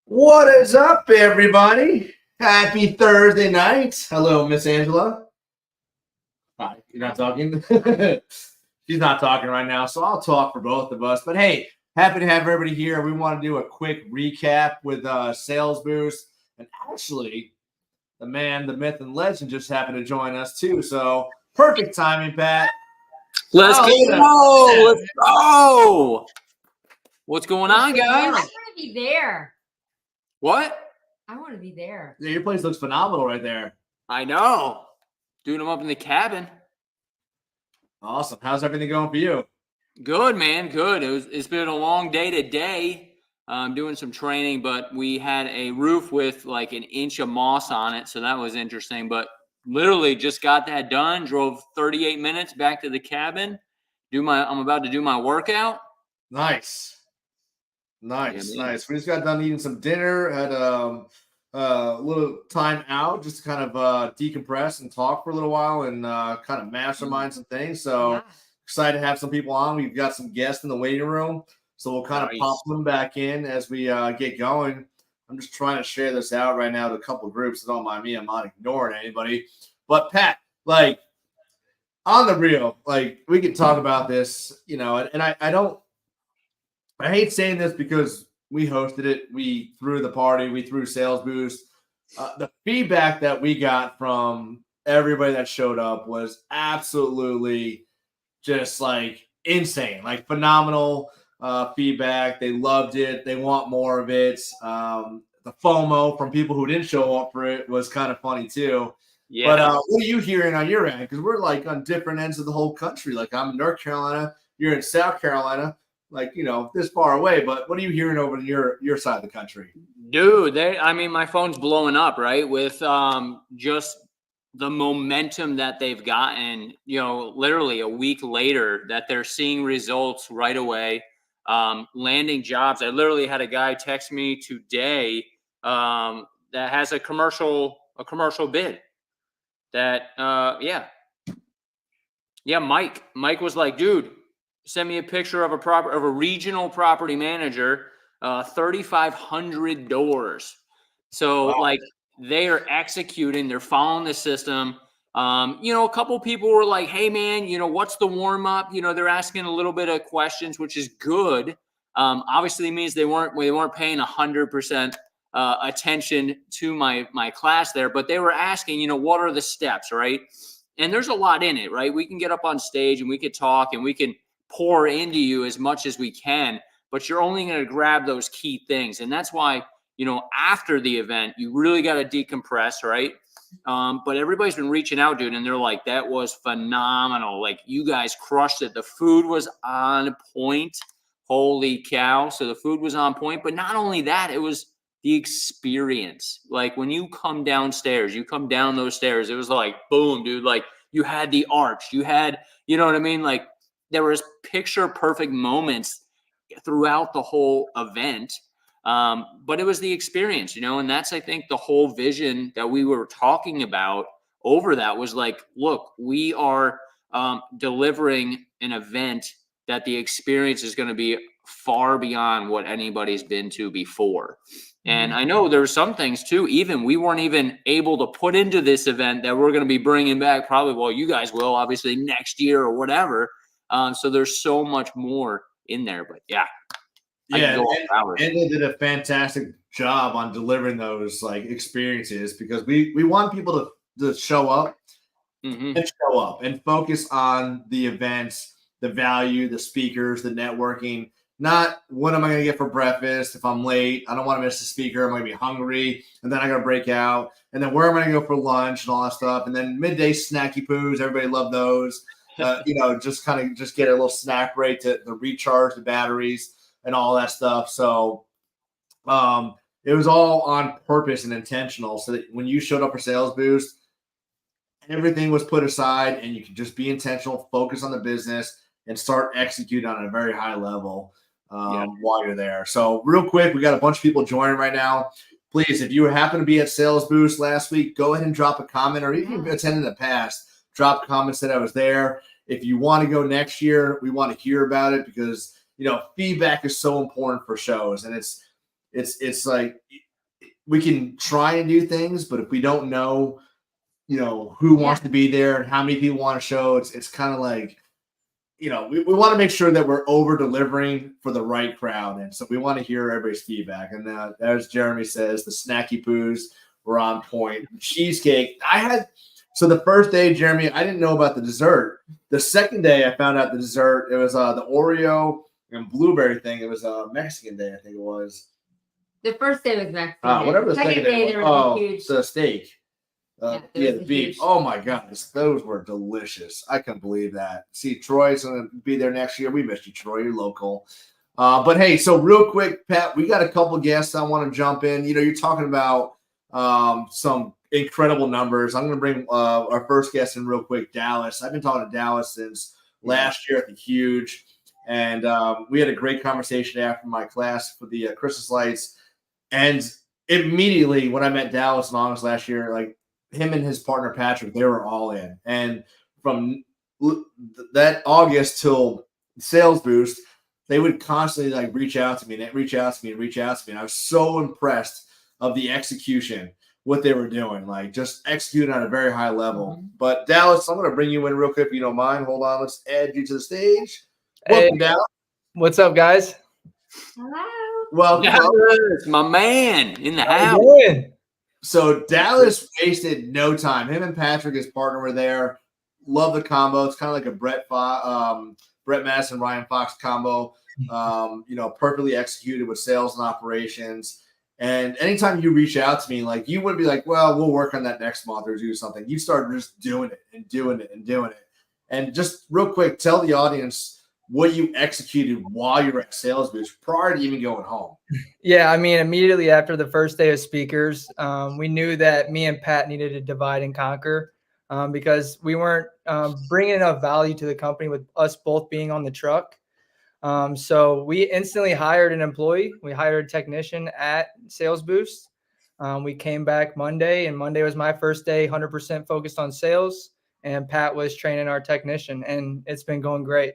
What is up, everybody? Happy Thursday night. Hello, Miss Angela. Hi, you're not talking? She's not talking right now, so I'll talk for both of us. But hey, happy to have everybody here. We want to do a quick recap with Sales Boost. And actually, the man, the myth, and legend just happened to join us too. So perfect timing, Pat. Let's Oh, look at go. that. Let's go. What's going on, I guys? want to be there. What? I want to be there. Yeah, your place looks phenomenal right there. I know. Doing them up in the cabin. Awesome. How's everything going for you? Good, man. Good. It's been a long day today. I'm doing some training, but we had a roof with like an inch of moss on it, so that was interesting. But literally just got that done. Drove 38 minutes back to the cabin. I'm about to do my workout. Nice. Nice, Yeah, nice. We just got done eating some dinner, had a little time out just to kind of decompress and talk for a little while and kind of mastermind some things. So Yeah. excited to have some people on. We've got some guests in the waiting room, so we'll kind of Nice. pop them back in as we get going. I'm just trying to share this out right now to a couple of groups. So don't mind me, I'm not ignoring anybody. But Pat, like on the real, like we can talk about this, and I hate saying this because we hosted it, we threw the party, we threw Sales Boost. The feedback that we got from everybody that showed up was absolutely just like insane, like phenomenal feedback. They loved it. They want more of it. The FOMO from people who didn't show up for it was kind of funny too. Yeah. But what are you hearing on your end? Because we're like on different ends of the whole country. Like I'm in North Carolina, you're in South Carolina, like this far away. But what are you hearing over in your side of the country? Dude, my phone's blowing up, right? With just the momentum that they've gotten, literally a week later that they're seeing results right away, landing jobs. I literally had a guy text me today that has a commercial bid that Mike was like, dude, send me a picture of a regional property manager, 3,500 doors. So Wow. like they are executing, they're following the system. A couple people were like, hey man, what's the warm up? They're asking a little bit of questions, which is good. Obviously means they weren't paying 100% attention to my class there, but they were asking, what are the steps, right? And there's a lot in it, right? We can get up on stage and we could talk and we can pour into you as much as we can, but you're only going to grab those key things. And that's why, after the event, you really got to decompress, right? But everybody's been reaching out, dude, and they're like, that was phenomenal. Like, you guys crushed it. The food was on point. Holy cow. So the food was on point. But not only that, it was the experience. Like, when you come downstairs, you come down those stairs, it was like, boom, dude. Like, you had the arch. You had, you know what I mean? Like, there was picture perfect moments throughout the whole event. But it was the experience, and that's, I think, the whole vision that we were talking about over that was like, look, we are delivering an event that the experience is going to be far beyond what anybody's been to before. And I know there were some things too, even we weren't even able to put into this event that we're going to be bringing back probably, well, you guys will obviously next year or whatever. So there's so much more in there, but yeah. Yeah, and they did a fantastic job on delivering those like experiences because we want people to show up and show up and focus on the events, the value, the speakers, the networking. Not what am I going to get for breakfast if I'm late? I don't want to miss the speaker. I'm going to be hungry, and then I got to break out. And then where am I going to go for lunch and all that stuff? And then midday snacky poos. Everybody loved those. Just get a little snack break to recharge the batteries and all that stuff. So it was all on purpose and intentional. So that when you showed up for Sales Boost, everything was put aside and you could just be intentional, focus on the business, and start executing on a very high level while you're there. So real quick, we got a bunch of people joining right now. Please, if you happen to be at Sales Boost last week, go ahead and drop a comment, or even if you attended in the past, drop comments that I was there. If you want to go next year, we want to hear about it because feedback is so important for shows, and it's it's like we can try and do things, but if we don't know, who wants to be there and how many people want to show, it's kind of like, we want to make sure that we're over delivering for the right crowd. And so we want to hear everybody's feedback. And as Jeremy says, the snacky poos were on point. Cheesecake. So the first day, Jeremy, I didn't know about the dessert. The second day I found out the dessert, it was the Oreo and blueberry thing. It was a Mexican day, I think it was. The first day was Mexican. Whatever the second day there was a huge. The steak. The beef. Huge... Oh my goodness, those were delicious. I couldn't believe that. See, Troy's gonna be there next year. We missed you, Troy. You're local. But hey, so real quick, Pat, we got a couple guests I want to jump in. You're talking about some incredible numbers. I'm gonna bring our first guest in real quick, Dallas. I've been talking to Dallas since last year at the Huge, and we had a great conversation after my class for the Christmas lights. And immediately when I met Dallas in August last year, like, him and his partner Patrick, they were all in. And from that August till Sales Boost, they would constantly like reach out to me. And I was so impressed of the execution, what they were doing, like just executing on a very high level. Mm-hmm. But Dallas, I'm going to bring you in real quick if you don't mind. Hold on, let's add you to the stage. Welcome, Dallas. What's up, guys? Hello. Well, Dallas, my man in the house. So Dallas wasted no time. Him and Patrick, his partner, were there. Love the combo. It's kind of like a Brett Madison, Ryan Fox combo. Perfectly executed with sales and operations. And anytime you reach out to me, like, you wouldn't be like, well, we'll work on that next month or do something. You started just doing it and doing it and doing it. And just real quick, tell the audience what you executed while you were at Sales Boost prior to even going home. Yeah, I mean, immediately after the first day of speakers, we knew that me and Pat needed to divide and conquer because we weren't bringing enough value to the company with us both being on the truck. So we instantly hired an employee. We hired a technician at Sales Boost. We came back Monday, and Monday was my first day, 100% focused on sales, and Pat was training our technician, and it's been going great.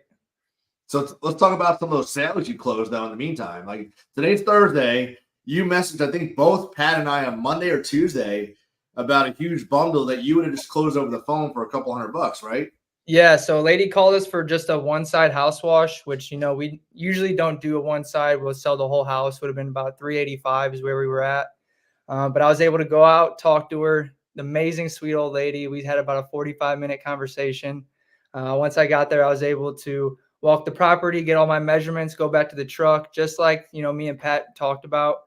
So let's talk about some of those sales you closed out in the meantime. Like, today's Thursday. You messaged, I think, both Pat and I on Monday or Tuesday about a huge bundle that you would have just closed over the phone for a couple $100, right? Yeah. So a lady called us for just a one-side house wash, which, we usually don't do a one side. We'll sell the whole house. Would have been about $385 is where we were at. But I was able to go out, talk to her, the amazing, sweet old lady. We had about a 45-minute conversation. Once I got there, I was able to walk the property, get all my measurements, go back to the truck, just like, me and Pat talked about.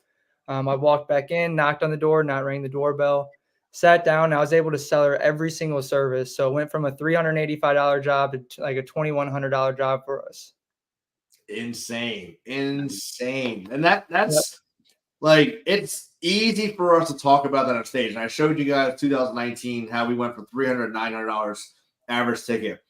I walked back in, knocked on the door, not rang the doorbell, sat down. And I was able to sell her every single service. So it went from a $385 job to like a $2,100 job for us. Insane. And that's like, it's easy for us to talk about that on stage. And I showed you guys 2019, how we went from $300, $900 average ticket,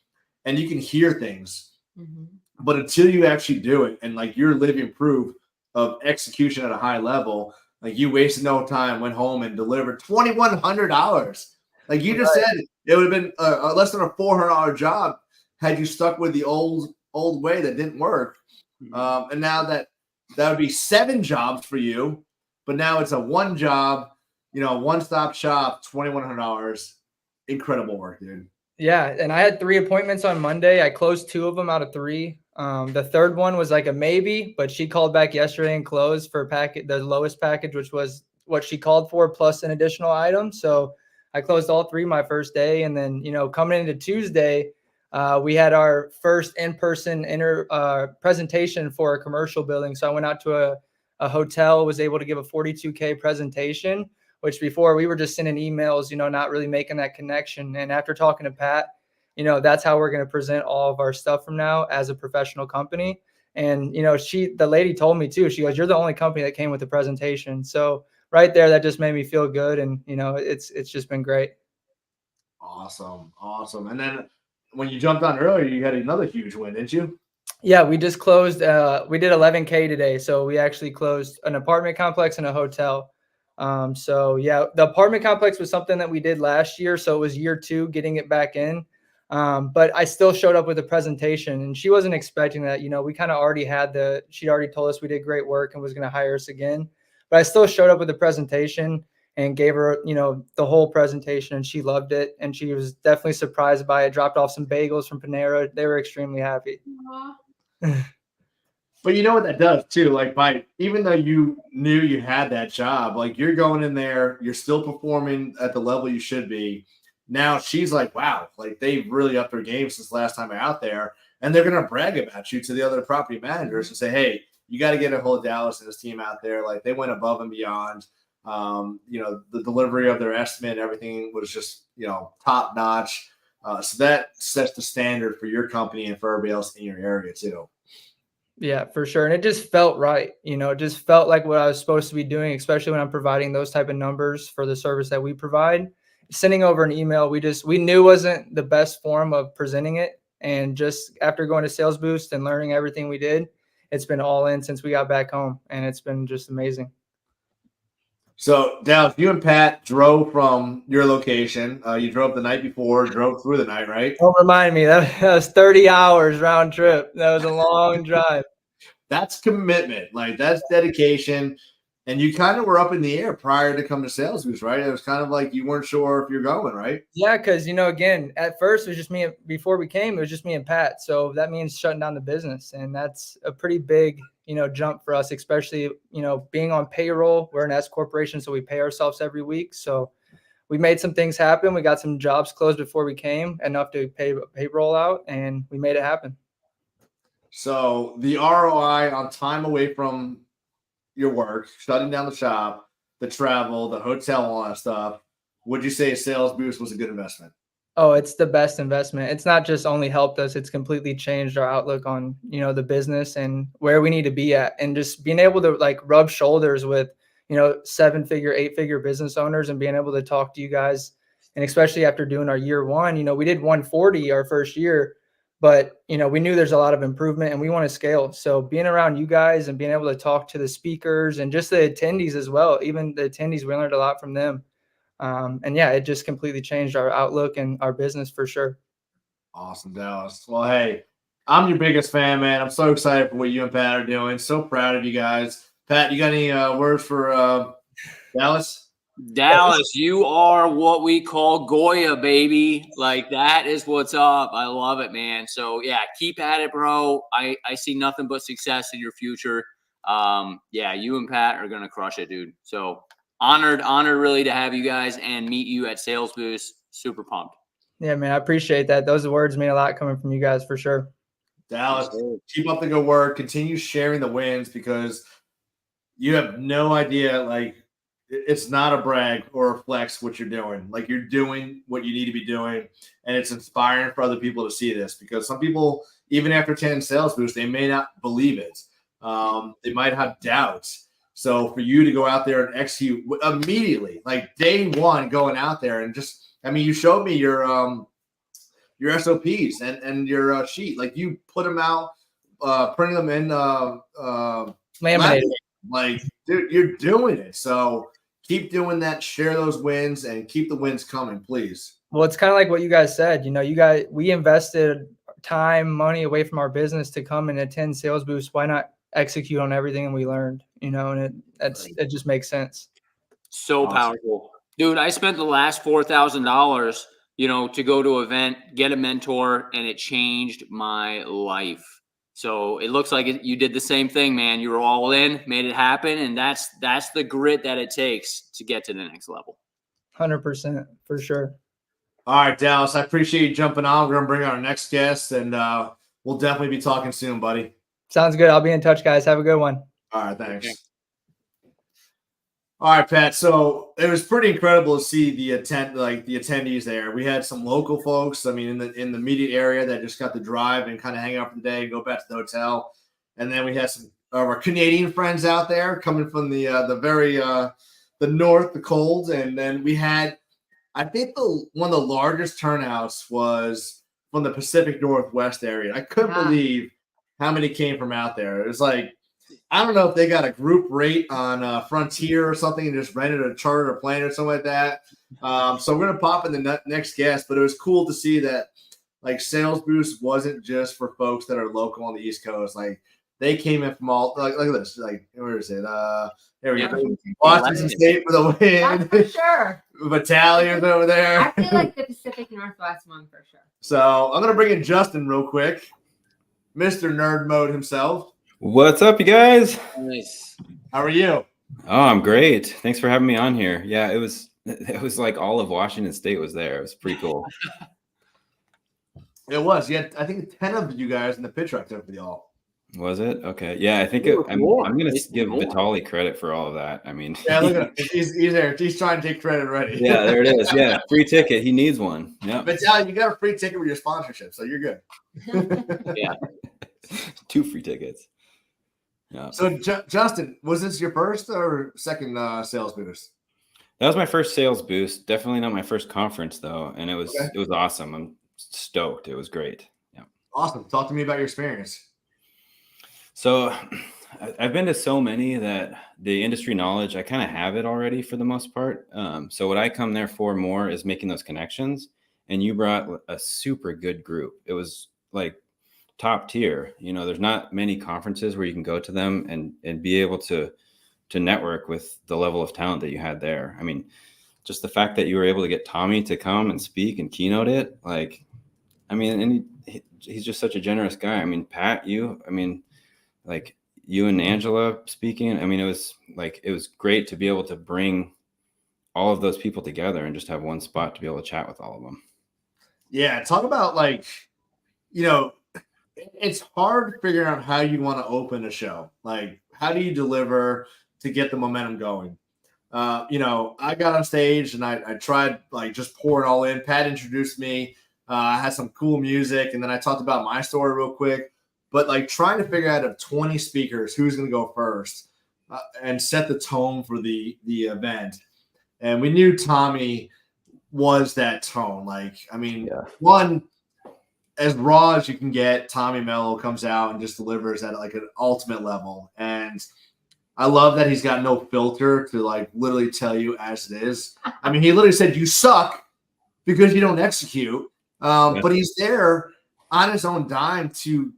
and you can hear things. Mm-hmm. But until you actually do it, and like, you're living proof of execution at a high level, like, you wasted no time, went home and delivered $2,100. Like you just said, it would have been less than a $400 job had you stuck with the old way that didn't work. And now that would be 7 jobs for you, but now it's a one job, one-stop shop, $2,100. Incredible work, dude. Yeah, and I had 3 appointments on Monday. I closed 2 of them out of 3. The third one was like a maybe, but she called back yesterday and closed for the lowest package, which was what she called for, plus an additional item. So I closed all 3 my first day. And then, coming into Tuesday, we had our first in-person presentation for a commercial building. So I went out to a hotel, was able to give a 42K presentation, which before we were just sending emails, not really making that connection. And after talking to Pat, that's how we're going to present all of our stuff from now as a professional company. And, the lady told me too, she goes, "You're the only company that came with the presentation." So right there, that just made me feel good. And, it's just been great. Awesome. And then when you jumped on earlier, you had another huge win, didn't you? Yeah, we just closed. We did 11K today. So we actually closed an apartment complex and a hotel. So yeah, the apartment complex was something that we did last year. So it was year 2 getting it back in. But I still showed up with a presentation, and she wasn't expecting that. We kind of already had she'd already told us we did great work and was going to hire us again. but I still showed up with the presentation and gave her, the whole presentation, and she loved it. And she was definitely surprised by it. Dropped off some bagels from Panera. They were extremely happy. But you know what that does too? Like, even though you knew you had that job, like you're going in there, you're still performing at the level you should be. Now she's like, wow, like they've really upped their game since last time I'm out there. And they're going to brag about you to the other property managers and say, hey, you got to get a hold of Dallas and his team out there. Like they went above and beyond. The delivery of their estimate, everything was just, top notch. So that sets the standard for your company and for everybody else in your area too. Yeah, for sure. And it just felt right. It just felt like what I was supposed to be doing, especially when I'm providing those type of numbers for the service that we provide. Sending over an email, we knew wasn't the best form of presenting it. And just after going to Sales Boost and learning everything we did, it's been all in since we got back home. And it's been just amazing. So, Dallas, you and Pat drove from your location. You drove the night before, drove through the night, right? Don't remind me. That was 30 hours round trip. That was a long drive. That's commitment. Like, that's dedication. And you kind of were up in the air prior to come to Sales Boost, right? It was kind of like you weren't sure if you're going, right? Yeah, because, again, at first it was just me. Before we came, it was just me and Pat. So that means shutting down the business. And that's a pretty big, jump for us, especially, being on payroll. We're an S corporation, so we pay ourselves every week. So we made some things happen. We got some jobs closed before we came, enough to pay payroll out, and we made it happen. So the ROI on time away from your work, shutting down the shop, the travel, the hotel, all that stuff, would you say Sales Boost was a good investment? Oh, it's the best investment. It's not just only helped us, it's completely changed our outlook on, the business and where we need to be at, and just being able to like rub shoulders with, 7-figure, 8-figure business owners and being able to talk to you guys. And especially after doing our year one, we did 140 our first year, but, we knew there's a lot of improvement and we want to scale. So being around you guys and being able to talk to the speakers and just the attendees as well, even the attendees, we learned a lot from them. And yeah, it just completely changed our outlook and our business for sure. Awesome, Dallas. Well, hey, I'm your biggest fan, man. I'm so excited for what you and Pat are doing. So proud of you guys. Pat, you got any words for Dallas? Dallas, you are what we call Goya, baby. Like, that is what's up. I love it, man. So, yeah, keep at it, bro. I see nothing but success in your future. Yeah, you and Pat are going to crush it, dude. So, honored really to have you guys and meet you at Sales Boost. Super pumped. Yeah, man, I appreciate that. Those words mean a lot coming from you guys for sure. Dallas, keep up the good work. Continue sharing the wins because you have no idea, like, it's not a brag or a flex what you're doing. Like, you're doing what you need to be doing, and it's inspiring for other people to see this because some people, even after 10 Sales Boost, they may not believe it. They might have doubts. So for you to go out there and execute immediately, like day one, going out there and just, you showed me your SOPs and your sheet. Like, you put them out, printing them in laminated. Like, dude, you're doing it. So keep doing that. Share those wins and keep the wins coming, please. Well, it's kind of like what you guys said. We invested time, money away from our business to come and attend Sales Boost. Why not execute on everything we learned? And it just makes sense. So powerful, dude. I spent the last $4,000, to go to an event, get a mentor, and it changed my life. So it looks like you did the same thing, man. You were all in, made it happen, and that's the grit that it takes to get to the next level. 100%, for sure. All right, Dallas, I appreciate you jumping on. We're going to bring our next guest, and we'll definitely be talking soon, buddy. Sounds good. I'll be in touch, guys. Have a good one. All right, thanks. Okay. All right, Pat. So it was pretty incredible to see the attendees there. We had some local folks, in the immediate area that just got to drive and kind of hang out for the day and go back to the hotel. And then we had some of our Canadian friends out there coming from the north, the cold. And then we had, I think one of the largest turnouts was from the Pacific Northwest area. I couldn't believe how many came from out there. It was like, I don't know if they got a group rate on Frontier or something and just rented a charter or plane or something like that. So we're going to pop in the next guest, but it was cool to see that, like, Sales Boost wasn't just for folks that are local on the East Coast. Like, They came in from all like look at this. Like where is it? There we Yeah. go. Washington State for the That's for win. sure. Battalions over there. I feel like the Pacific Northwest one for sure. So I'm gonna bring in Justin real quick, Mr. Nerd Mode himself. What's up, you guys? Nice. How are you? Oh, I'm great. Thanks for having me on here. Yeah, it was like all of Washington State was there. It was pretty cool. It was. Yeah, I think 10 of you guys in the pitch right there for y'all. Was it? Okay. Yeah, I think I'm going to give Vitali credit for all of that. I mean, yeah, look at him. He's there. He's trying to take credit already. Yeah, there it is. Yeah, free ticket. He needs one. Yeah. Vitaly, you got a free ticket with your sponsorship, so you're good. Yeah. 2 free tickets. Yeah. So, Justin, was this your first or second sales boost? That was my first sales boost. Definitely not my first conference though, and it was awesome. I'm stoked. It was great. Yeah. Awesome. Talk to me about your experience. So I've been to so many that the industry knowledge, I kind of have it already for the most part. So what I come there for more is making those connections. And you brought a super good group. It was like top tier. You know, there's not many conferences where you can go to them and be able to network with the level of talent that you had there. I mean, just the fact that you were able to get Tommy to come and speak and keynote it, like, I mean, and he's just such a generous guy. I mean, Pat, like you and Angela speaking, I mean, it was great to be able to bring all of those people together and just have one spot to be able to chat with all of them. Yeah. Talk about like, you know, it's hard figuring out how you want to open a show. Like, how do you deliver to get the momentum going? You know, I got on stage and I tried like just pour it all in. Pat introduced me. I had some cool music, and then I talked about my story real quick. But like trying to figure out of 20 speakers who's going to go first and set the tone for the event. And we knew Tommy was that tone. Like, I mean, one, as raw as you can get, Tommy Mello comes out and just delivers at like an ultimate level. And I love that he's got no filter to like literally tell you as it is. I mean, he literally said, "You suck because you don't execute." But he's there on his own dime to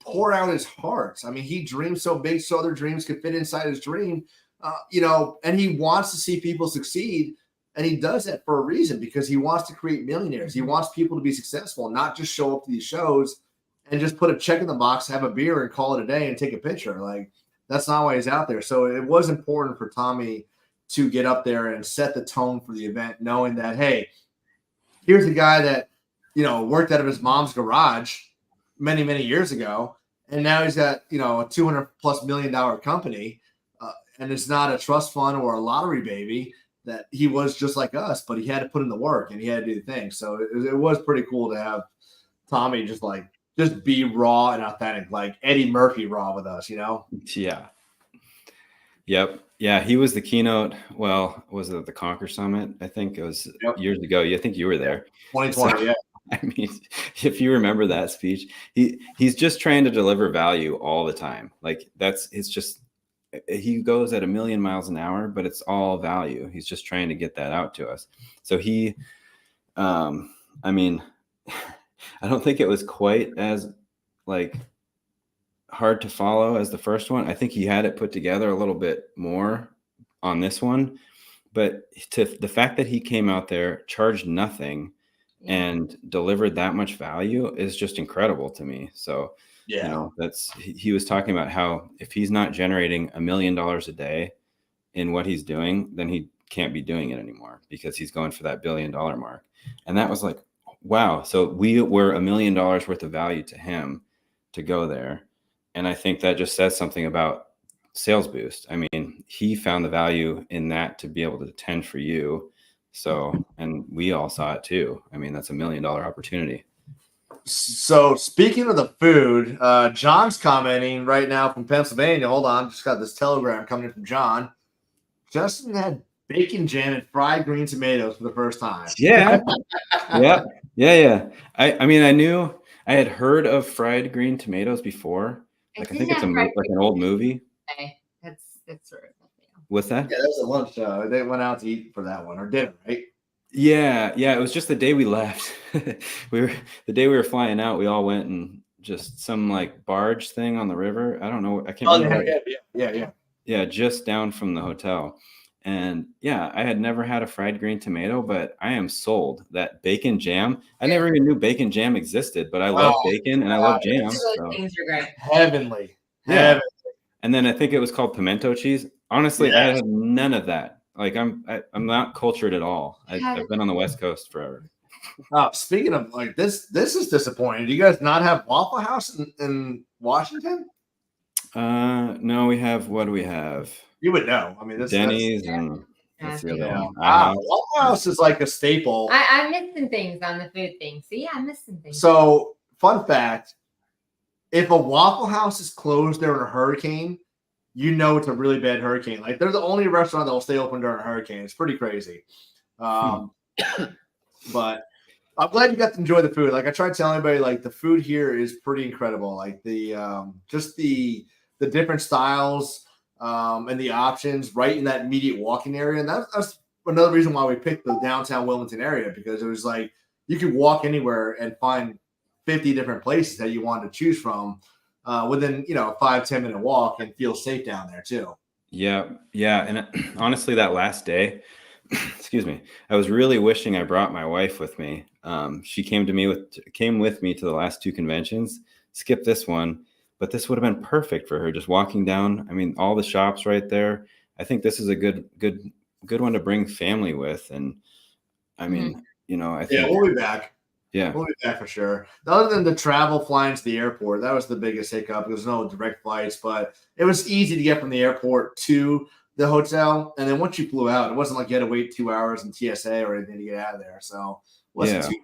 pour out his heart. I mean, he dreams so big so other dreams could fit inside his dream, you know, and he wants to see people succeed. And he does that for a reason, because he wants to create millionaires. He wants people to be successful, not just show up to these shows and just put a check in the box, have a beer and call it a day and take a picture. Like, that's not why he's out there. So it was important for Tommy to get up there and set the tone for the event, knowing that, hey, here's a guy that, you know, worked out of his mom's garage many, many years ago. And now he's got, you know, a $200+ million company. And it's not a trust fund or a lottery baby. That he was just like us, but he had to put in the work and he had to do the thing. So it was pretty cool to have Tommy just be raw and authentic, like Eddie Murphy raw with us, you know? Yeah. Yep. Yeah. He was the keynote. Well, was it the Conquer Summit? I think it was years ago. I think you were there. 2020. Yeah. I mean, if you remember that speech, he's just trying to deliver value all the time. Like he goes at 1,000,000 miles an hour, but it's all value. He's just trying to get that out to us. So I mean, I don't think it was quite as like hard to follow as the first one. I think he had it put together a little bit more on this one, but the fact that he came out there, charged nothing and delivered that much value is just incredible to me. So you know, he was talking about how if he's not generating $1 million a day in what he's doing, then he can't be doing it anymore, because he's going for that $1 billion mark. And that was like, wow. So we were $1 million worth of value to him to go there. And I think that just says something about Sales Boost. I mean, he found the value in that to be able to attend for you. So, and we all saw it too. I mean, that's $1 million opportunity. So speaking of the food, John's commenting right now from Pennsylvania. Hold on, just got this telegram coming in from John. Justin had bacon jam and fried green tomatoes for the first time. Yeah. Yeah. I mean, I had heard of fried green tomatoes before. Like, I think it's like an old movie. Okay. That's sort of What's that? Yeah, that was a lunch. They went out to eat for that one, or dinner, right? Yeah. It was just the day we left. The day we were flying out, we all went and just some like barge thing on the river. I don't know. I can't Oh, remember. yeah. Just down from the hotel. And yeah, I had never had a fried green tomato, but I am sold. That bacon jam. I never even knew bacon jam existed, but I love bacon and I love jam. Those So. things are great. Heavenly. Yeah. And then I think it was called pimento cheese. Honestly, I Yes. had none of that. Like I'm not cultured at all. I've been on the West Coast forever. Speaking of like this is disappointing. Do you guys not have Waffle House in Washington? No, we have, what do we have? You would know. I mean, Denny's and what's the other yeah. one? Waffle House is like a staple. I'm missing things on the food thing. See, I'm missing things. So, fun fact: if a Waffle House is closed during a hurricane, you know it's a really bad hurricane. Like they're the only restaurant that will stay open during a hurricane. It's pretty crazy. But I'm glad you got to enjoy the food. Like I tried telling everybody, like the food here is pretty incredible. Like the just the different styles and the options right in that immediate walking area. And that's another reason why we picked the downtown Wilmington area, because it was like you could walk anywhere and find 50 different places that you wanted to choose from within, a 5-10 minute walk and feel safe down there too. Yeah. And honestly, that last day, excuse me, I was really wishing I brought my wife with me. She came with me to the last 2 conventions, skipped this one, but this would have been perfect for her, just walking down. I mean, all the shops right there. I think this is a good one to bring family with. And I mean, I think we'll be back. Yeah, we'll be back for sure. Other than the travel flying to the airport, that was the biggest hiccup. There's no direct flights, but it was easy to get from the airport to the hotel. And then once you flew out, it wasn't like you had to wait 2 hours in TSA or anything to get out of there. So it wasn't too.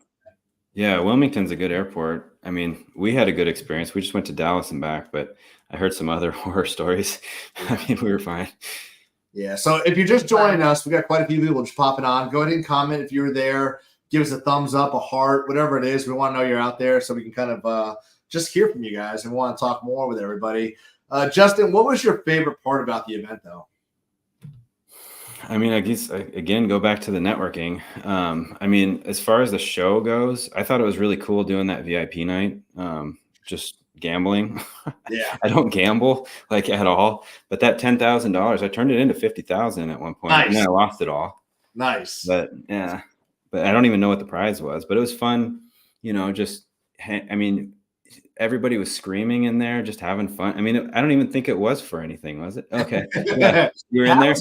Yeah, Wilmington's a good airport. I mean, we had a good experience. We just went to Dallas and back, but I heard some other horror stories. I mean, we were fine. Yeah, so if you're just joining us, we got quite a few people just popping on. Go ahead and comment if you were there. Give us a thumbs up, a heart, whatever it is. We want to know you're out there so we can kind of just hear from you guys and want to talk more with everybody. Justin, what was your favorite part about the event, though? I mean, I guess, again, go back to the networking. I mean, as far as the show goes, I thought it was really cool doing that VIP night, just gambling. Yeah. I don't gamble like at all, but that $10,000, I turned it into $50,000 at one point. Nice. And then I lost it all. Nice. But yeah, but I don't even know what the prize was, but it was fun. I mean, everybody was screaming in there, just having fun. I mean, I don't even think it was for anything, was it? Okay. Yeah. You were in there.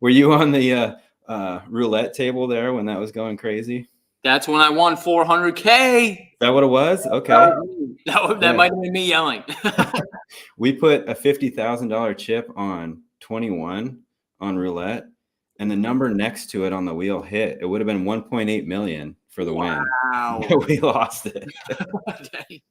Were you on the roulette table there when that was going crazy? That's when I won $400K. Is that what it was? Okay. That might have been me yelling. We put a $50,000 chip on 21 on roulette, and the number next to it on the wheel hit. It would have been 1.8 million for the win. Wow. We lost it. Okay.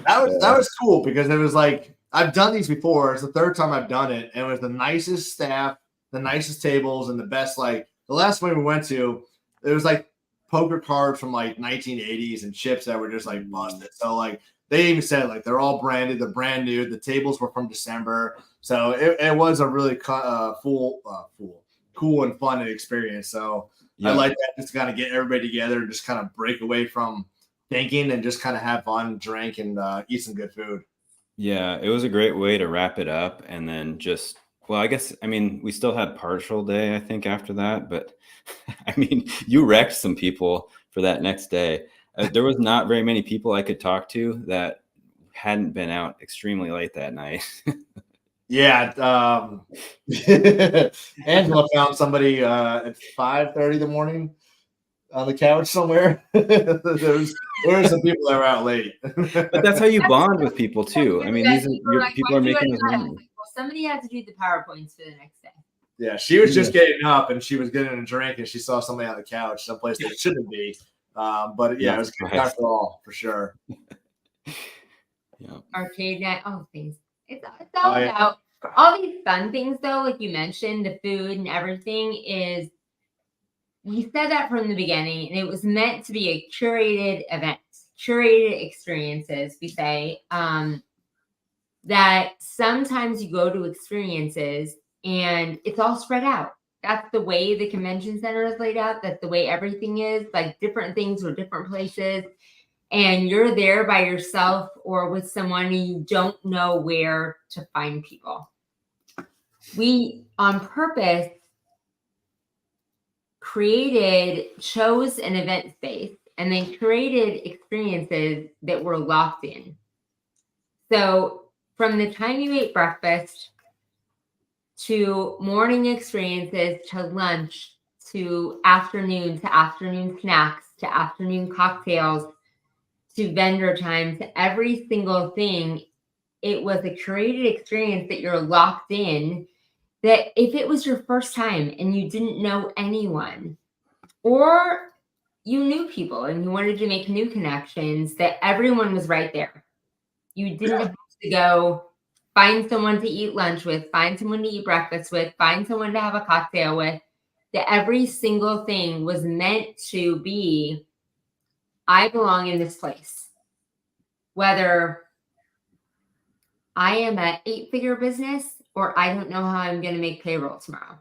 That was cool because it was like, I've done these before. It's the third time I've done it. And it was the nicest staff, the nicest tables, and the best, like the last one we went to, it was like poker cards from like 1980s and chips that were just like busted. So like they even said like they're all branded, they're brand new. The tables were from December. So it was a really cool and fun experience. So I like that, just kind of get everybody together and just kind of break away from thinking and just kind of have fun, drink, and eat some good food. Yeah, it was a great way to wrap it up. And then just, well, I mean, we still had partial day, I think, after that. But I mean, you wrecked some people for that next day. There was not very many people I could talk to that hadn't been out extremely late that night. Yeah. Angela found somebody at 5:30 in the morning on the couch somewhere. there were some people that were out late. But that's how you bond with people too. I mean, people are making those memories. Well, somebody had to do the PowerPoints for the next day. Yeah, she was just getting up and she was getting a drink and she saw somebody on the couch, someplace that shouldn't be. But yeah, it was good time for all, for sure. Yeah. Arcade night, things. It's all about all these fun things, though. Like you mentioned, the food and everything is. We said that from the beginning, and it was meant to be a curated event, curated experiences. We say that sometimes you go to experiences and it's all spread out. That's the way the convention center is laid out. That's the way everything is, like different things or different places. and you're there by yourself or with someone and you don't know where to find people. We, on purpose, chose an event space and then created experiences that were locked in. So from the time you ate breakfast to morning experiences to lunch to afternoon snacks to afternoon cocktails to vendor time to every single thing, it was a curated experience that you're locked in, that if it was your first time and you didn't know anyone or you knew people and you wanted to make new connections, that everyone was right there. You didn't have to go find someone to eat lunch with, find someone to eat breakfast with, find someone to have a cocktail with. That every single thing was meant to be, I belong in this place. Whether I am an 8-figure business or I don't know how I'm going to make payroll tomorrow.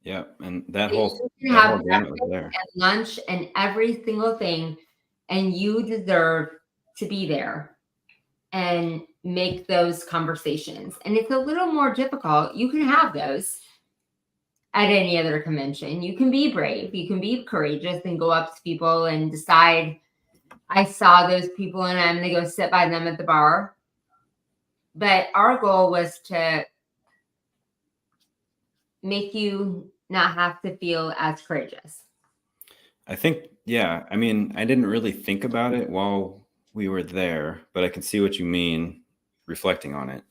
Yeah, and that whole have gamut was there. And lunch and every single thing, and you deserve to be there and make those conversations. And it's a little more difficult. You can have those at any other convention. You can be brave, you can be courageous and go up to people and decide, I saw those people and I'm going to go sit by them at the bar. But our goal was to make you not have to feel as courageous. I think, yeah. I mean, I didn't really think about it while we were there, but I can see what you mean reflecting on it.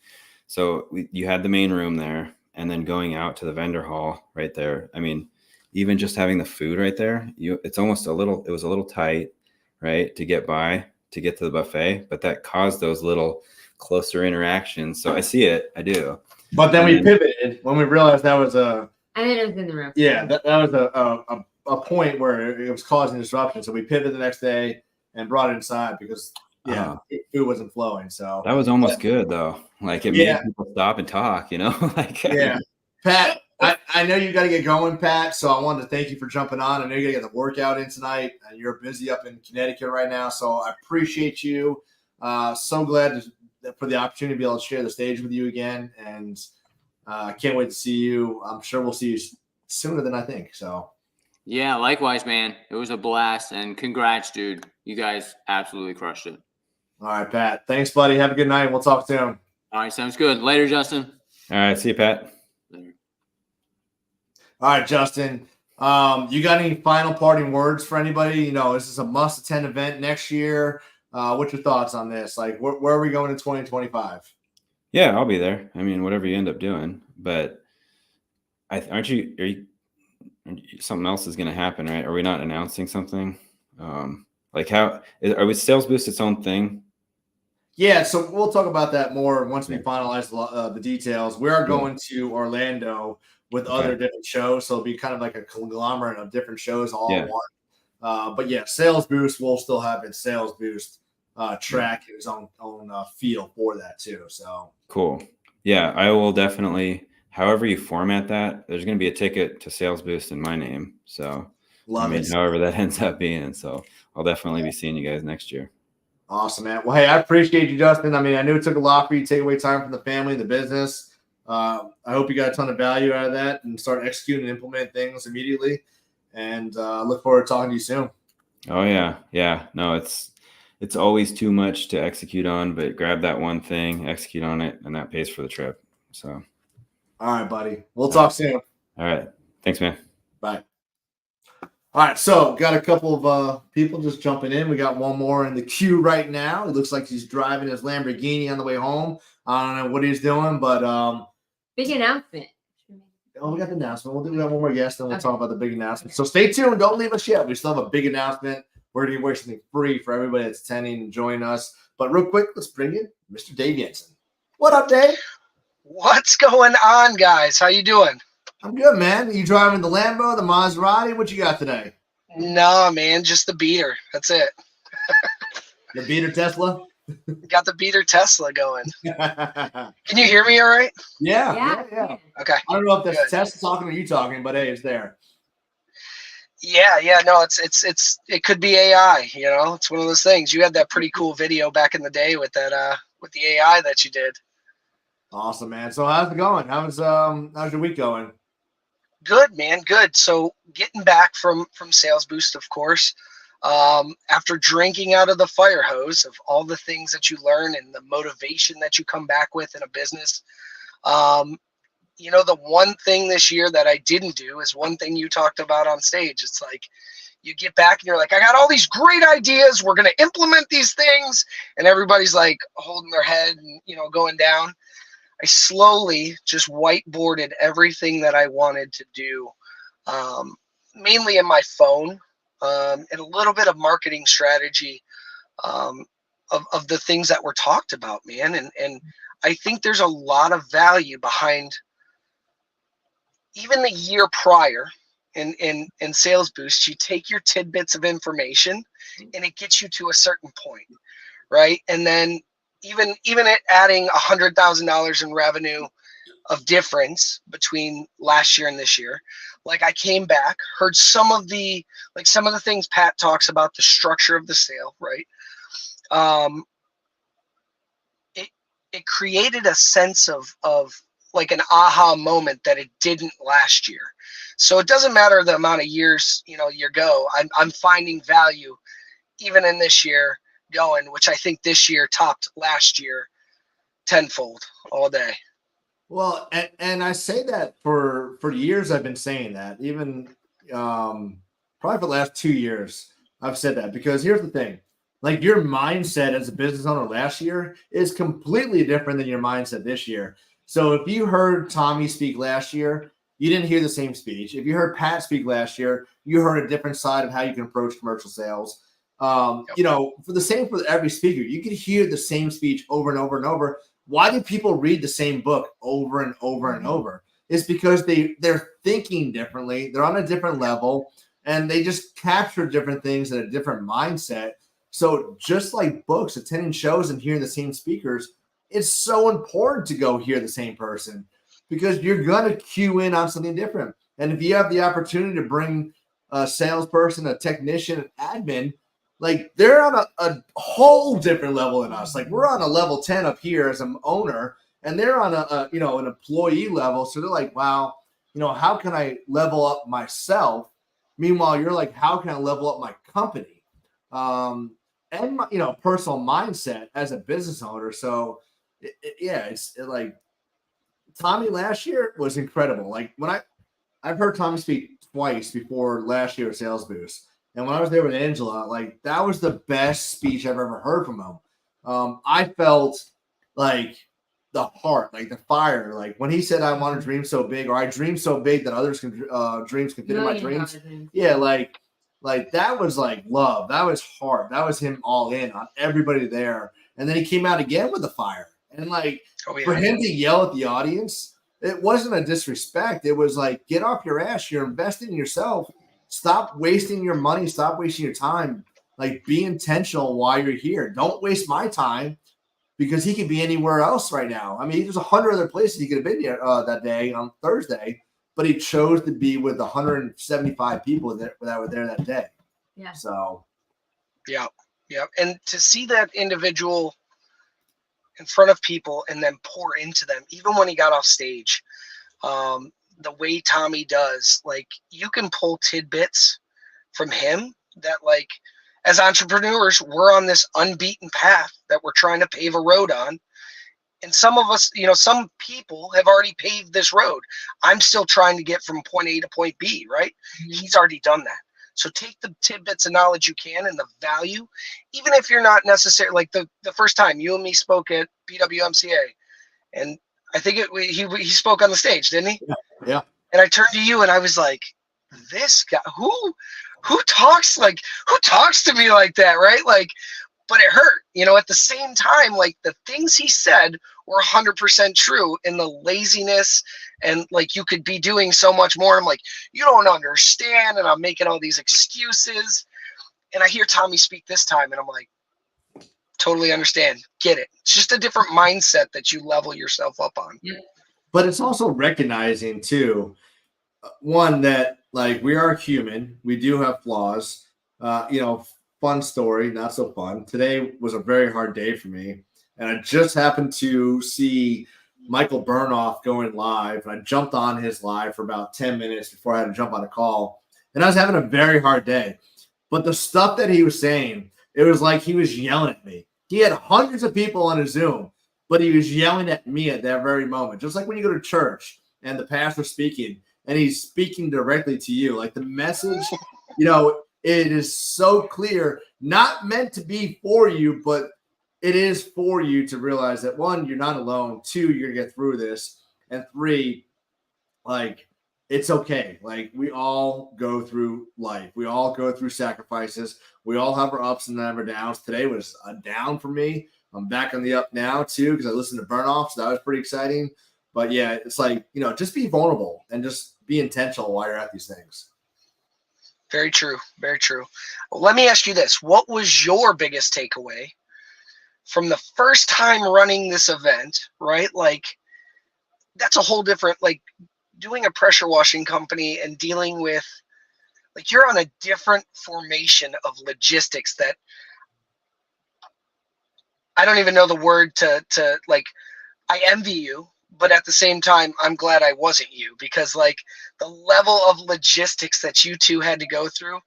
So you had the main room there, and then going out to the vendor hall right there. I mean, even just having the food right there, it was a little tight, right, to get to the buffet, but that caused those little closer interactions. So I see it, I do. But then we pivoted when we realized that was and then it was in the room. Yeah, that was a point where it was causing disruption. So we pivoted the next day and brought it inside because food wasn't flowing. So that was almost good though. Like it made people stop and talk, like Pat, I know you got to get going, Pat. So I wanted to thank you for jumping on. I know you got to get the workout in tonight. You're busy up in Connecticut right now, so I appreciate you. So glad for the opportunity to be able to share the stage with you again, and I can't wait to see you. I'm sure we'll see you sooner than I think. So yeah, likewise, man. It was a blast, and congrats, dude. You guys absolutely crushed it. All right, Pat. Thanks, buddy. Have a good night. We'll talk soon. All right, sounds good. Later, Justin. All right, see you, Pat. Later. All right, Justin. You got any final parting words for anybody? This is a must-attend event next year. What's your thoughts on this? Like, where are we going in 2025? Yeah, I'll be there. I mean, whatever you end up doing, but something else is going to happen, right? Are we not announcing something? Are we Sales Boost its own thing? Yeah, so we'll talk about that more once we finalize the details. We are going to Orlando with other different shows, so it'll be kind of like a conglomerate of different shows all in one. But yeah, Sales Boost will still have its Sales Boost track, its own feel for that too. So cool. Yeah, I will definitely. However you format that, there's going to be a ticket to Sales Boost in my name. So however that ends up being. So I'll definitely be seeing you guys next year. Awesome, man. Well, hey, I appreciate you, Justin. I mean, I knew it took a lot for you to take away time from the family, the business. I hope you got a ton of value out of that and start executing and implement things immediately. And look forward to talking to you soon. Oh, yeah. Yeah. No, it's always too much to execute on, but grab that one thing, execute on it, and that pays for the trip. So. All right, buddy. We'll talk soon. All right. Thanks, man. Bye. All right, so got a couple of people just jumping in. We got one more in the queue right now. It looks like he's driving his Lamborghini on the way home. I don't know what he's doing, but big announcement. Oh, we got the announcement. We got one more guest, and we'll talk about the big announcement. So stay tuned. Don't leave us yet. We still have a big announcement. We're going to give away something free for everybody that's attending and joining us. But real quick, let's bring in Mr. Dave Jensen. What up, Dave? What's going on, guys? How you doing? I'm good, man. You driving the Lambo, the Maserati? What you got today? No, man, just the beater. That's it. The beater Tesla? Got the beater Tesla going. Can you hear me all right? Yeah. Okay. I don't know if that's Tesla talking or you talking, but hey, it's there. Yeah, no, it could be AI, it's one of those things. You had that pretty cool video back in the day with that with the AI that you did. Awesome, man. So how's it going? How's your week going? Good, man, good. So getting back from Sales Boost, of course, after drinking out of the fire hose of all the things that you learn and the motivation that you come back with in a business, the one thing this year that I didn't do is one thing you talked about on stage. It's like you get back and you're like, I got all these great ideas. We're going to implement these things. And everybody's like holding their head and, going down. I slowly just whiteboarded everything that I wanted to do, mainly in my phone, and a little bit of marketing strategy of the things that were talked about, man. And I think there's a lot of value behind even the year prior in Sales Boost. You take your tidbits of information and it gets you to a certain point, right? And then even it adding $100,000 in revenue of difference between last year and this year, like I came back, heard some of the things Pat talks about, the structure of the sale, right? It created a sense of like an aha moment that it didn't last year. So it doesn't matter the amount of years, you go, I'm finding value even in this year going, which I think this year topped last year tenfold all day. Well, and I say that for years I've been saying that, even probably for the last 2 years I've said that, because here's the thing. Like, your mindset as a business owner last year is completely different than your mindset this year. So if you heard Tommy speak last year, you didn't hear the same speech. If you heard Pat speak last year, you heard a different side of how you can approach commercial sales. For the same for every speaker, you could hear the same speech over and over and over. Why do people read the same book over and over and over? It's because they're thinking differently. They're on a different level, and they just capture different things in a different mindset. So just like books, attending shows and hearing the same speakers, it's so important to go hear the same person, because you're going to cue in on something different. And if you have the opportunity to bring a salesperson, a technician, an admin, like, they're on a whole different level than us. Like, we're on a level 10 up here as an owner, and they're on an employee level. So they're like, wow, how can I level up myself? Meanwhile, you're like, how can I level up my company? And my, personal mindset as a business owner. So it's like Tommy last year was incredible. Like, when I've heard Tommy speak twice before last year at Sales Boost. And when I was there with Angela, like, that was the best speech I've ever heard from him. I felt like the heart, like the fire, like when he said, I want to dream so big, or I dream so big that others dreams can fit in my dreams. Yeah. Like that was like love. That was heart. That was him all in on everybody there. And then he came out again with the fire. And for him to yell at the audience, it wasn't a disrespect. It was like, get off your ass. You're investing in yourself. Stop wasting your money. Stop wasting your time. Like, be intentional while you're here. Don't waste my time, because he could be anywhere else right now. I mean, there's 100 other places he could have been there that day on Thursday, but he chose to be with 175 people that were there that day. Yeah. So. Yeah. And to see that individual in front of people and then pour into them, even when he got off stage, the way Tommy does, like, you can pull tidbits from him that, like, as entrepreneurs, we're on this unbeaten path that we're trying to pave a road on. And some of us, some people have already paved this road. I'm still trying to get from point A to point B, right? Mm-hmm. He's already done that. So take the tidbits of knowledge you can and the value, even if you're not necessarily, like the first time you and me spoke at BWMCA, and I think he spoke on the stage, didn't he? Yeah. And I turned to you and I was like, this guy, who talks to me like that, right? Like, but it hurt, at the same time, like, the things he said were 100% true in the laziness, and like, you could be doing so much more. I'm like, you don't understand. And I'm making all these excuses. And I hear Tommy speak this time and I'm like, totally understand. Get it. It's just a different mindset that you level yourself up on. But it's also recognizing too, one, that like we are human. We do have flaws. Fun story, not so fun. Today was a very hard day for me. And I just happened to see Michael Burnoff going live. And I jumped on his live for about 10 minutes before I had to jump on a call. And I was having a very hard day. But the stuff that he was saying, it was like he was yelling at me. He had hundreds of people on his Zoom, but he was yelling at me at that very moment. Just like when you go to church and the pastor's speaking and he's speaking directly to you. Like the message, it is so clear, not meant to be for you, but it is for you to realize that 1, you're not alone. 2, you're gonna get through this. And 3, like, it's okay. Like, we all go through life. We all go through sacrifices. We all have our ups and our downs. Today was a down for me. I'm back on the up now too, because I listened to Burnoff, so that was pretty exciting. But yeah, it's like, just be vulnerable and just be intentional while you're at these things. Very true. Very true. Well, let me ask you this. What was your biggest takeaway from the first time running this event, right? Like, that's a whole different, like, doing a pressure washing company and dealing with, like, you're on a different formation of logistics that I don't even know the word to like, I envy you, but at the same time, I'm glad I wasn't you, because like the level of logistics that you two had to go through,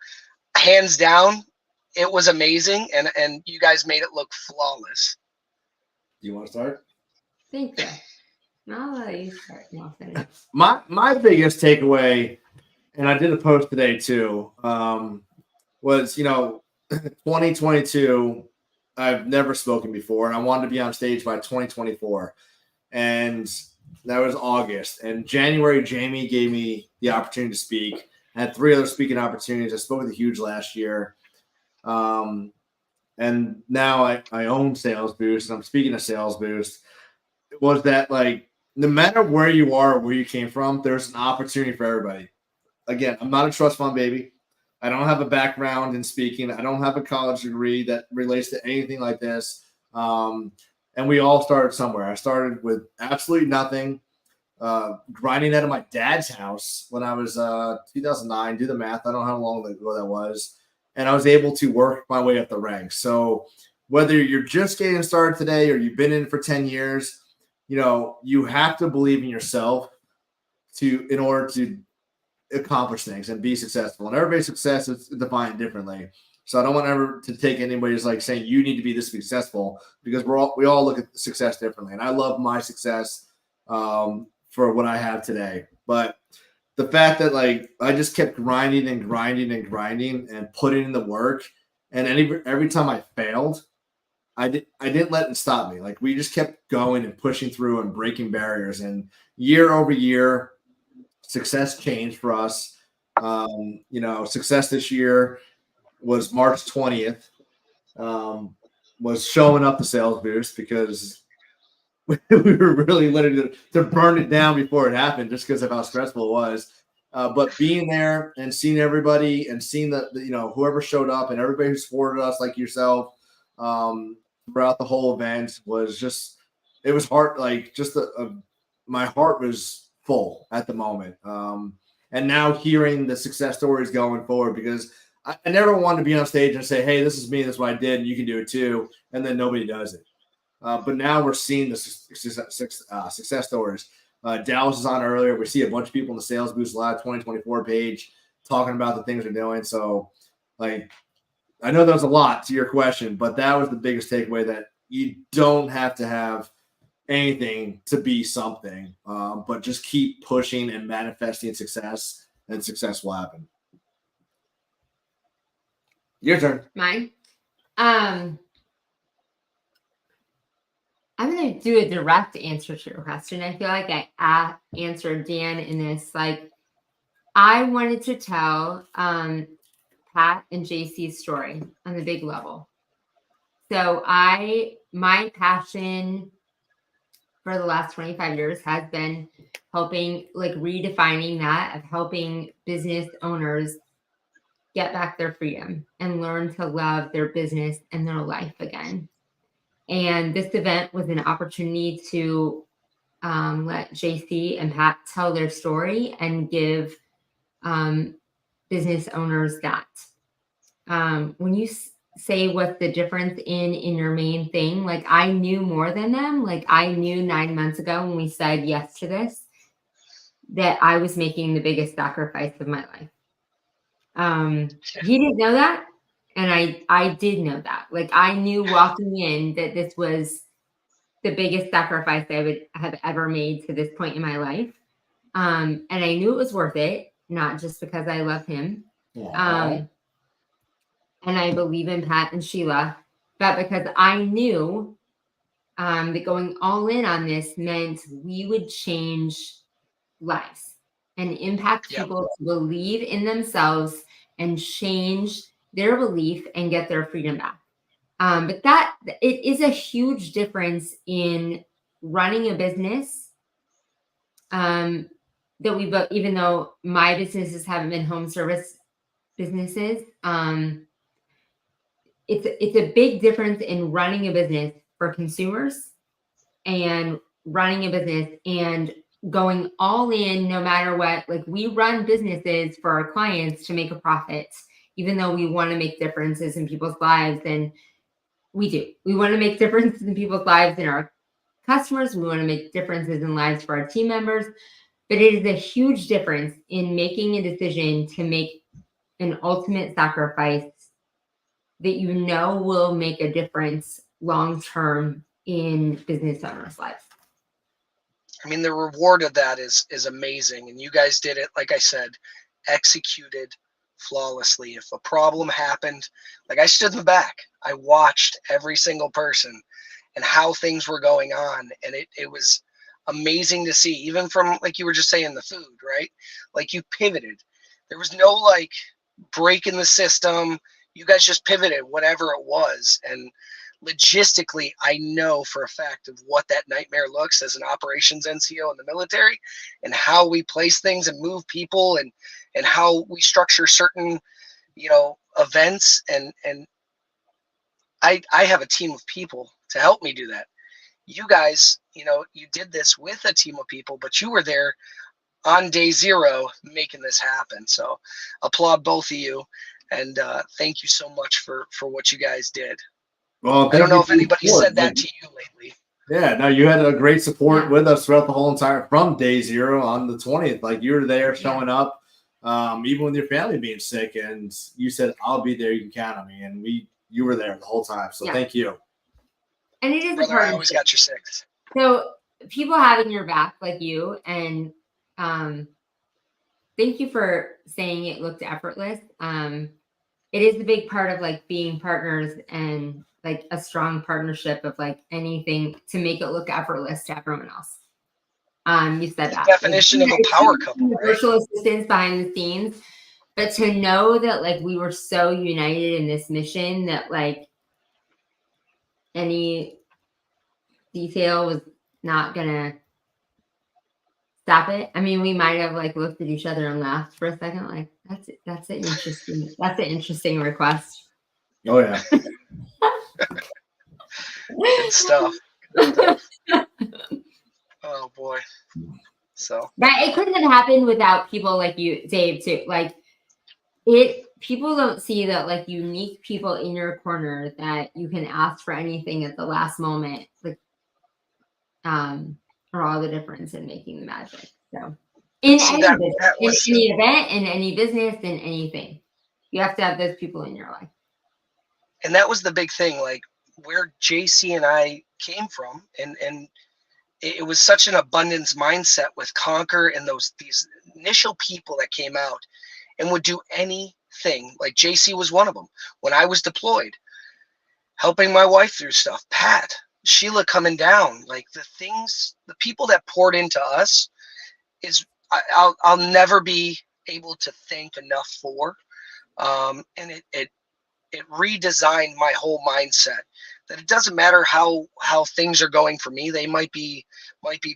hands down, it was amazing. And you guys made it look flawless. Do you want to start? Thank you. No, you start. No, finish. My biggest takeaway, and I did a post today too, was 2022. I've never spoken before, and I wanted to be on stage by 2024, and that was August. And January, Jamie gave me the opportunity to speak. I had 3 other speaking opportunities. I spoke with Huge last year, and now I own Sales Boost, and I'm speaking of Sales Boost. It was that, like, no matter where you are or where you came from, there's an opportunity for everybody. Again, I'm not a trust fund baby. I don't have a background in speaking. I don't have a college degree that relates to anything like this. And we all started somewhere. I started with absolutely nothing, grinding out of my dad's house when I was 2009. Do the math. I don't know how long ago that was. And I was able to work my way up the ranks. So whether you're just getting started today or you've been in it for 10 years, you have to believe in yourself in order to accomplish things and be successful. And everybody's success is defined differently. So I don't want ever to take anybody's like saying you need to be this successful, because we all look at success differently. And I love my success for what I have today. But the fact that, like, I just kept grinding and grinding and grinding and putting in the work, and every time I failed, I didn't let it stop me. Like, we just kept going and pushing through and breaking barriers. And year over year, success changed for us. Success this year was March 20th, was showing up the Sales Boost, because we were really ready to burn it down before it happened, just because of how stressful it was. But being there and seeing everybody and seeing the whoever showed up and everybody who supported us, like yourself, throughout the whole event, was just, it was hard. Like, just my heart was full at the moment. And now hearing the success stories going forward, because I never wanted to be on stage and say, hey, this is me, this is what I did, and you can do it too. And then nobody does it. But now we're seeing the success stories. Dallas was on earlier. We see a bunch of people in the Sales Boost Live 2024 page talking about the things they're doing. So, like, I know that was a lot to your question, but that was the biggest takeaway, that you don't have to have anything to be something, but just keep pushing and manifesting success, and success will happen. Your turn. Mine. I'm going to do a direct answer to your question. I feel like I answered Dan in this. Like, I wanted to tell Pat and JC's story on the big level. So my passion for the last 25 years has been helping, like, redefining that, of helping business owners get back their freedom and learn to love their business and their life again. And this event was an opportunity to let JC and Pat tell their story and give business owners got. When you say what's the difference in your main thing, like I knew more than them. Like I knew 9 months ago when we said yes to this, that I was making the biggest sacrifice of my life. He didn't know that. And I did know that. Like I knew walking in that this was the biggest sacrifice I would have ever made to this point in my life. And I knew it was worth it, not just because I love him. And I believe in Pat and Sheila, but because I knew that going all in on this meant we would change lives and impact people to believe in themselves and change their belief and get their freedom back. But that it is a huge difference in running a business. That we both, even though my businesses haven't been home service businesses, it's a big difference in running a business for consumers and running a business and going all in no matter what. Like we run businesses for our clients to make a profit, even though we want to make differences in people's lives. And we do. We want to make differences in people's lives and our customers. We want to make differences in lives for our team members. But it is a huge difference in making a decision to make an ultimate sacrifice that you know will make a difference long term in business owners' lives. I mean, the reward of that is amazing. And you guys did it, like I said, executed flawlessly. If a problem happened, like I stood in the back, I watched every single person and how things were going on. And it was amazing to see, even from, like you were just saying, the food, right? Like you pivoted. There was no like break in the system. You guys just pivoted, whatever it was. And logistically, I know for a fact of what that nightmare looks as an operations NCO in the military and how we place things and move people and how we structure certain, events. And I have a team of people to help me do that. You guys, you did this with a team of people, but you were there on day zero making this happen. So applaud both of you. And thank you so much for what you guys did. Well, I don't know if anybody said that to you lately. Yeah, no, you had a great support with us throughout the whole entire, from day zero on the 20th. Like you were there showing up, even with your family being sick, and you said, "I'll be there. You can count on me." And you were there the whole time. So thank you. And it is Brother, I always got your six. So people having your back like you, and thank you for saying it looked effortless. It is the big part of like being partners and like a strong partnership of like anything to make it look effortless to everyone else. You said that. Definition of a power couple, right? Virtual assistants behind the scenes, but to know that like we were so united in this mission that like any detail was not gonna stop it. I mean, we might have like looked at each other and laughed for a second, like that's an interesting request. Oh yeah. Good stuff. Oh boy. So that it couldn't have happened without people like you, Dave, too. Like people don't see that like unique people in your corner that you can ask for anything at the last moment, like are all the difference in making the magic. So in any event, in any business, in anything, you have to have those people in your life. And that was the big thing, like where JC and I came from, and it was such an abundance mindset with Conquer and these initial people that came out and would do anything. Like JC was one of them. When I was deployed, helping my wife through stuff, Pat, Sheila coming down, like the people that poured into us is I'll never be able to thank enough for. And it redesigned my whole mindset, that it doesn't matter how things are going for me. They might be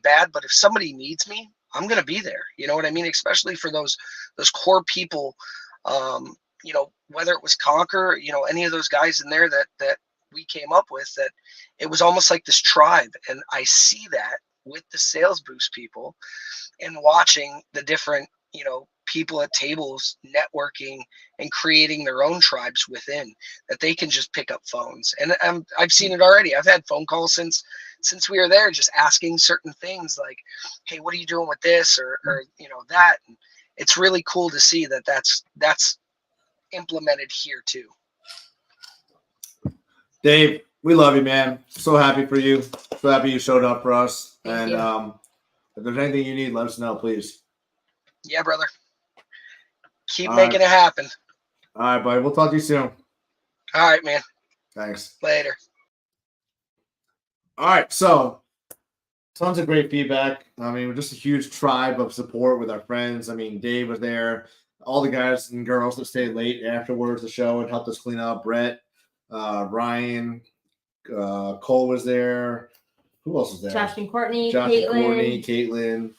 bad, but if somebody needs me, I'm going to be there. You know what I mean? Especially for those core people, whether it was Conquer, any of those guys in there that we came up with, that it was almost like this tribe. And I see that with the Sales Boost people and watching the different people at tables networking and creating their own tribes within that they can just pick up phones. And I've seen it already. I've had phone calls since we were there, just asking certain things like, hey, what are you doing with this or that. And it's really cool to see that that's implemented here too. Dave, we love you, man. So happy for you. So happy you showed up for us. Thank and if there's anything you need, let us know, please. Yeah, brother. Keep All making it happen. All right, buddy. We'll talk to you soon. All right, man. Thanks. Later. All right, so tons of great feedback. I mean, we're just a huge tribe of support with our friends. I mean, Dave was there. All the guys and girls that stayed late afterwards the show and helped us clean up. Brett, Ryan, Cole was there. Who else was there? Josh and Courtney, Caitlin.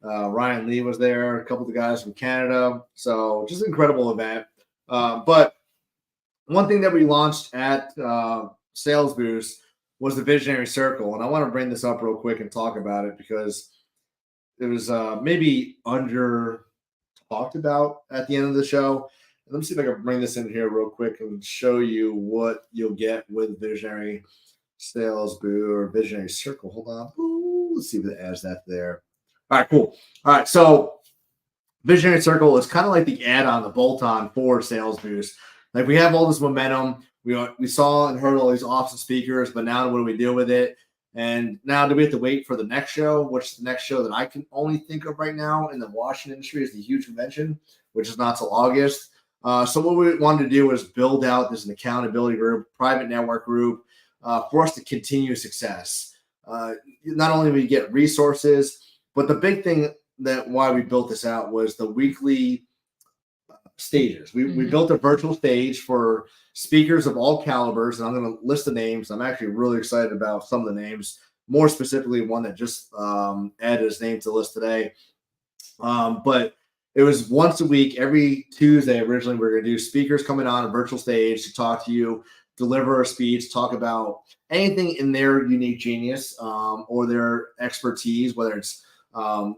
Ryan Lee was there. A couple of the guys from Canada. So just an incredible event. But one thing that we launched at Sales Boost was the Visionary Circle. And I want to bring this up real quick and talk about it because it was maybe under talked about at the end of the show. Let me see if I can bring this in here real quick and show you what you'll get with Visionary Sales Boost or Visionary Circle. Hold on. Ooh, let's see if it adds that there. All right, cool. All right, so Visionary Circle is kind of like the add-on, the bolt-on for Sales Boost. Like we have all this momentum. We saw and heard all these awesome speakers, but now what do we do with it? And now do we have to wait for the next show, which is the next show that I can only think of right now in the washing industry is the huge convention, which is not till August. So what we wanted to do was build out this an accountability group, private network group for us to continue success. Not only do we get resources, but the big thing that why we built this out was the weekly stages. We built a virtual stage for speakers of all calibers, and I'm going to list the names. I'm actually really excited about some of the names, more specifically one that just added his name to the list today. But it was once a week, every Tuesday. Originally, we were going to do speakers coming on a virtual stage to talk to you, deliver a speech, talk about anything in their unique genius or their expertise, whether it's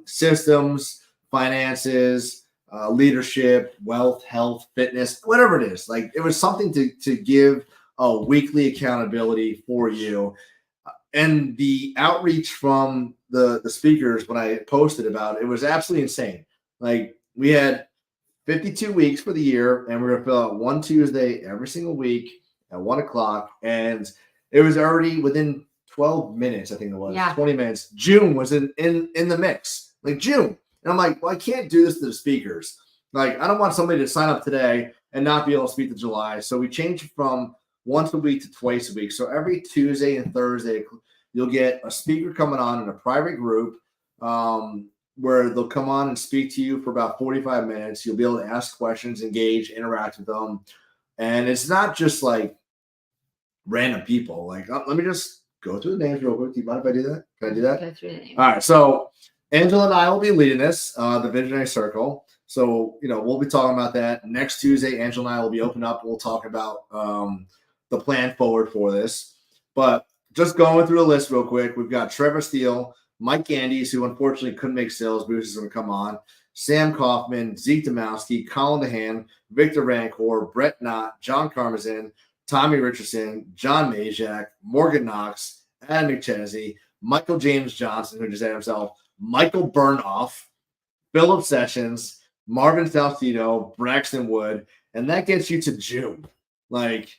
systems, finances, leadership, wealth, health, fitness, whatever it is. Like it was something to give a weekly accountability for you. And the outreach from the speakers when I posted about it was absolutely insane. Like we had 52 weeks for the year, and we're going to fill out one Tuesday every single week at 1:00. And it was already within 12 minutes, I think it was 20 minutes. June was in the mix, like June. And I'm like, well, I can't do this to the speakers. Like, I don't want somebody to sign up today and not be able to speak to July. So we changed it from once a week to twice a week. So every Tuesday and Thursday, you'll get a speaker coming on in a private group where they'll come on and speak to you for about 45 minutes. You'll be able to ask questions, engage, interact with them. And it's not just like random people. Like, let me just go through the names real quick. Do you mind if I do that? Can I do that? Go through the names. All right. So Angela and I will be leading this, the Visionary Circle. So, we'll be talking about that. Next Tuesday, Angela and I will be open up. We'll talk about the plan forward for this. But just going through the list real quick, we've got Trevor Steele, Mike Gandes, who unfortunately couldn't make Sales Boost, is going to come on, Sam Kaufman, Zeke Domowski, Colin DeHaan, Victor Rancor, Brett Knott, John Karmazin, Tommy Richardson, John Majak, Morgan Knox, Adam McChesney, Michael James Johnson, who just had himself, Michael Burnoff, Philip Sessions, Marvin Salcido, Braxton Wood, and that gets you to June. Like,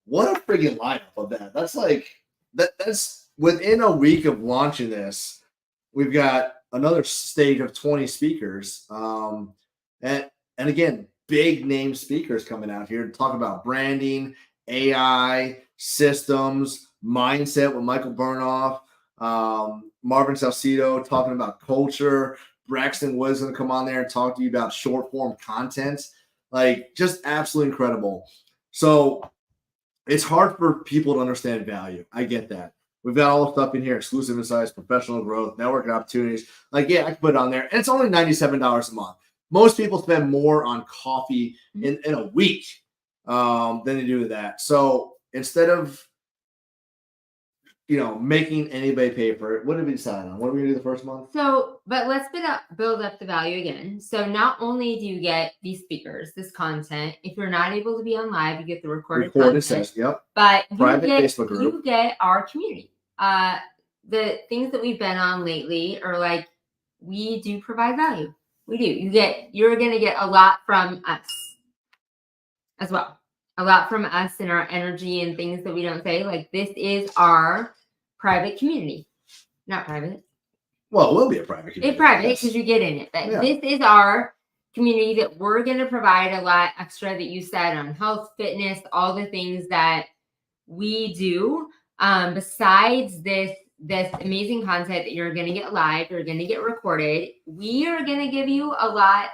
what a freaking lineup of that. That's like that's within a week of launching this. We've got another stage of 20 speakers. And again, big name speakers coming out here to talk about branding, AI, systems, mindset with Michael Burnoff. Marvin Salcido talking about culture. Braxton Wood's going to come on there and talk to you about short form content. Like, just absolutely incredible. So it's hard for people to understand value. I get that. We've got all the stuff in here, exclusive insights, professional growth, networking opportunities. Like, yeah, I can put it on there. And it's only $97 a month. Most people spend more on coffee in a week than they do with that. So instead of making anybody pay for it. What did we decide on? What are we gonna do the first month? So, but let's build up the value again. So not only do you get these speakers, this content, if you're not able to be on live, you get the recorded content. Session, yep. But Private Facebook group. you get our community. The things that we've been on lately are like, we do provide value. We do. You're gonna get a lot from us as well. A lot from us and our energy and things that we don't say. Like, this is our private community. Not private. Well, it will be a private community. It's private because you get in it. But this is our community that we're going to provide a lot extra that you said on health, fitness, all the things that we do. Besides this amazing content that you're going to get live, you're going to get recorded. We are going to give you a lot.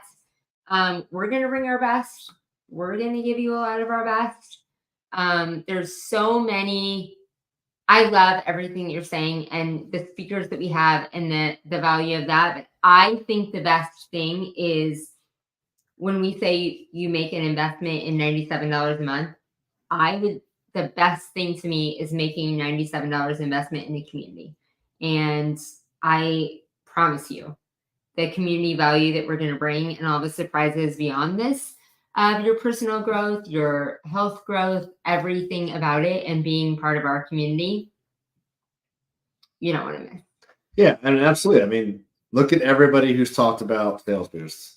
We're going to bring our best. We're going to give you a lot of our best. There's so many. I love everything that you're saying and the speakers that we have and the value of that. But I think the best thing is when we say you make an investment in $97 a month, the best thing to me is making $97 investment in the community. And I promise you the community value that we're going to bring and all the surprises beyond this, your personal growth, your health growth, everything about it, and being part of our community, you don't want to miss. Yeah, and absolutely. I mean, look at everybody who's talked about Sales Boost,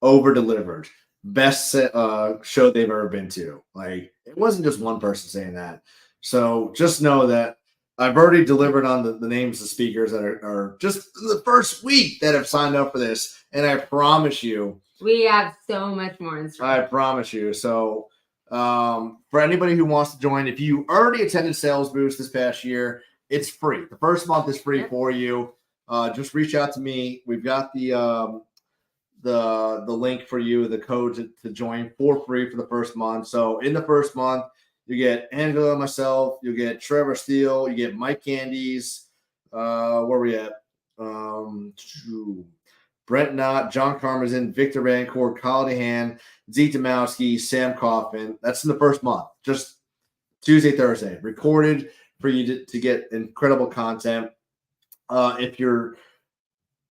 over delivered, best show they've ever been to. Like, it wasn't just one person saying that. So just know that I've already delivered on the names of speakers that are just the first week that have signed up for this, and I promise you, we have so much more in store. I promise you. So for anybody who wants to join, if you already attended Sales Boost this past year, it's free. The first month is free for you. Just reach out to me. We've got the link for you, the code to join for free for the first month. So in the first month, you get Angela, myself, you get Trevor Steele, you get Mike Candies. Where are we at? Brent Knott, John Karmazin, Victor Rancourt, Kyle DeHaan, Zeke Domowski, Sam Kaufman. That's in the first month. Just Tuesday, Thursday, recorded for you to get incredible content. If you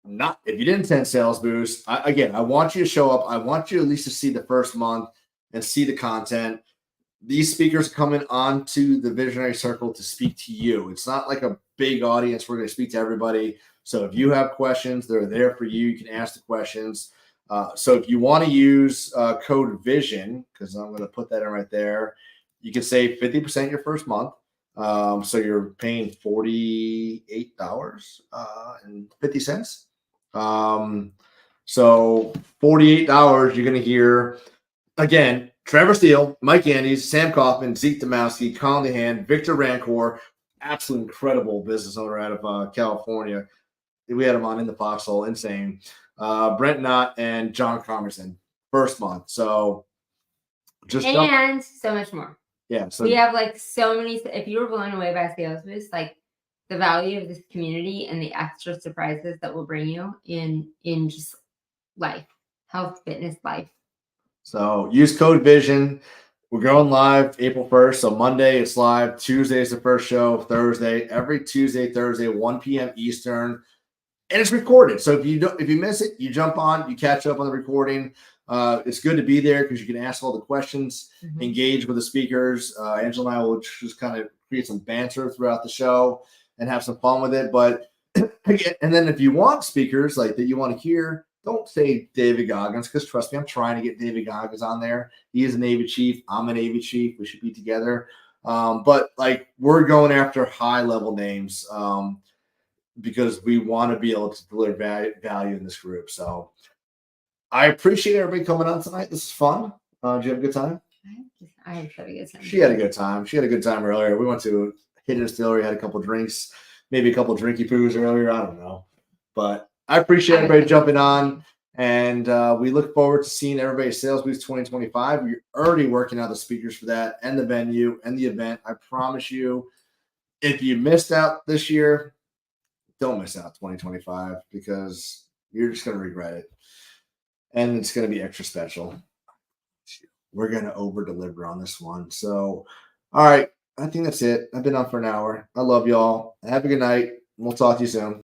didn't attend Sales Boost, I want you to show up. I want you at least to see the first month and see the content. These speakers coming onto the Visionary Circle to speak to you. It's not like a big audience. We're going to speak to everybody. So if you have questions, they're there for you. You can ask the questions. So if you want to use code VISION, because I'm going to put that in right there, you can save 50% your first month. So you're paying $48.50. So $48, you're going to hear, again, Trevor Steele, Mike Andes, Sam Kaufman, Zeke Domowski, Colin DeHaan, Victor Rancourt, absolute incredible business owner out of California. We had him on in the Foxhole, insane. Brent Knott and John Karmazin, first month. So just so much more. Yeah. So we have like so many. If you were blown away by Sales Boost, like the value of this community and the extra surprises that will bring you in just life, health, fitness, life. So use code VISION. We're going live April 1st. So Monday it's live. Tuesday is the first show. Thursday, every Tuesday, Thursday, 1 p.m. Eastern. And it's recorded. So if you miss it, you jump on, you catch up on the recording. It's good to be there because you can ask all the questions, engage with the speakers. Angela and I will just kind of create some banter throughout the show and have some fun with it. But again, and then if you want speakers like that you want to hear, don't say David Goggins, because trust me, I'm trying to get David Goggins on there. He is a Navy chief. I'm a Navy chief. We should be together. But like, we're going after high level names because we want to be able to deliver value in this group. So I appreciate everybody coming on tonight. This is fun. Did you have a good time? I had a good time. She had a good time. She had a good time earlier. We went to Hidden Distillery, had a couple drinks, maybe a couple drinky poos earlier. I don't know. But I appreciate everybody jumping on. And we look forward to seeing everybody at Sales Boost 2025. We're already working out the speakers for that and the venue and the event. I promise you, if you missed out this year, don't miss out 2025 because you're just going to regret it. And it's going to be extra special. We're going to over deliver on this one. So, all right. I think that's it. I've been on for an hour. I love y'all. Have a good night. We'll talk to you soon.